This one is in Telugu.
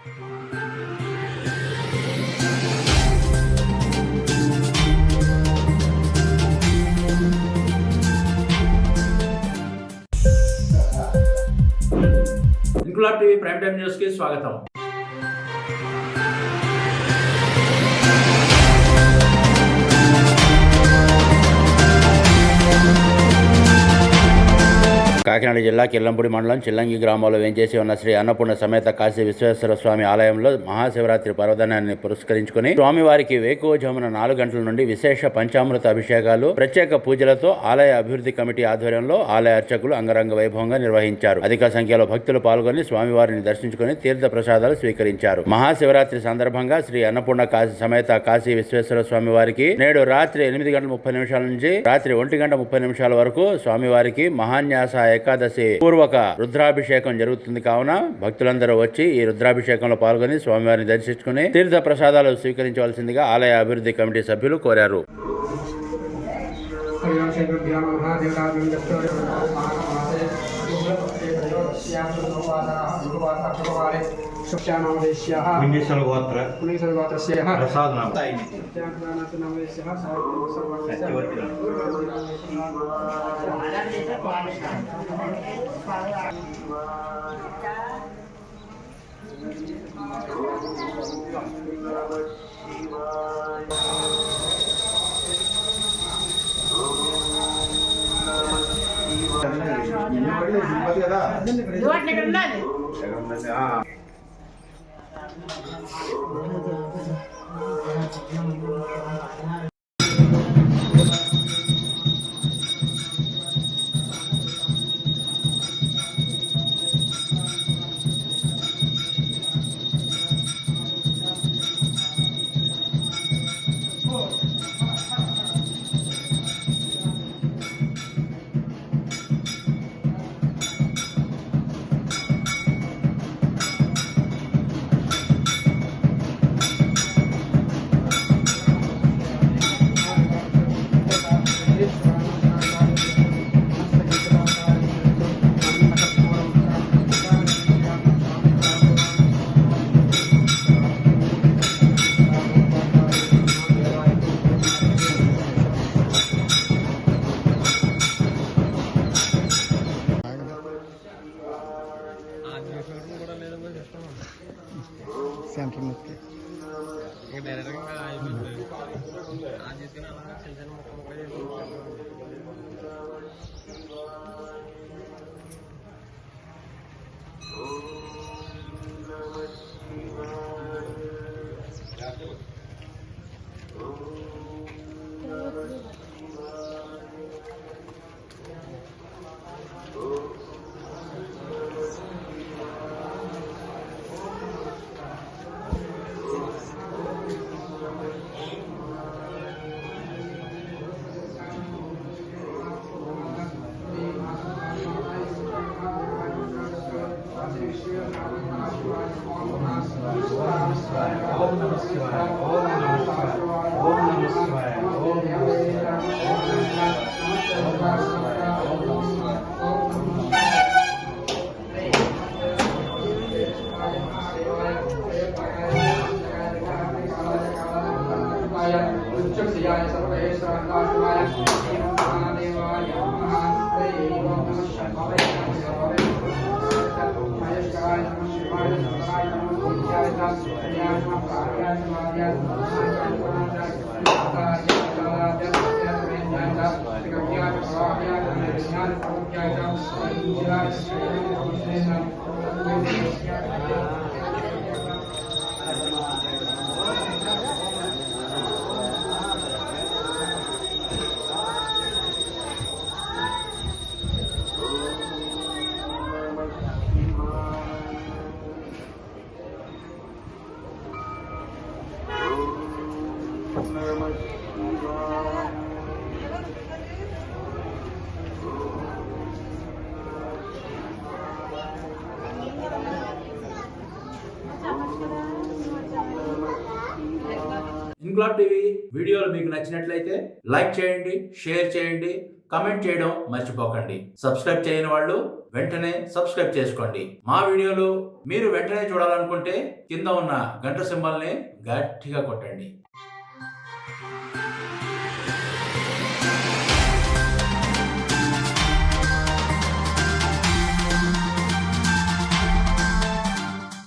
Inquilab TV prime time news కి స్వాగతం. కాకినాడ జిల్లా కిల్లంపూడి మండలం చిల్లంగి గ్రామంలో వేంచేసి ఉన్న శ్రీ అన్నపూర్ణ సమేత కాశీ విశ్వేశ్వర స్వామి ఆలయంలో మహాశివరాత్రి పర్వదినాన్ని పురస్కరించుకుని స్వామివారికి వేకువజామున 4 గంటల నుండి విశేష పంచామృత అభిషేకాలు, ప్రత్యేక పూజలతో ఆలయ అభివృద్ధి కమిటీ ఆధ్వర్యంలో ఆలయ అర్చకులు అంగరంగ వైభవంగా నిర్వహించారు. అధిక సంఖ్యలో భక్తులు పాల్గొని స్వామివారిని దర్శించుకుని తీర్థ ప్రసాదాలు స్వీకరించారు. మహాశివరాత్రి సందర్భంగా శ్రీ అన్నపూర్ణ సమేత కాశీ విశ్వేశ్వర స్వామి వారికి నేడు రాత్రి 8:30 నుంచి రాత్రి 1:30 వరకు స్వామివారికి మహాన్యాస ఏకాదశి పూర్వక రుద్రాభిషేకం జరుగుతుంది. కావున భక్తులందరూ వచ్చి ఈ రుద్రాభిషేకంలో పాల్గొని స్వామివారిని దర్శించుకుని తీర్థ ప్రసాదాలు స్వీకరించవలసిందిగా ఆలయ అభివృద్ధి కమిటీ సభ్యులు కోరారు. ఇంక్లాబ్ టీవీ వీడియోలు మీకు నచ్చినట్లయితే లైక్ చేయండి, షేర్ చేయండి, కమెంట్ చేయడం మర్చిపోకండి. సబ్స్క్రైబ్ చేయని వాళ్ళు వెంటనే సబ్స్క్రైబ్ చేసుకోండి. మా వీడియోలు మీరు వెంటనే చూడాలనుకుంటే కింద ఉన్న గంట సింబల్ని గట్టిగా కొట్టండి.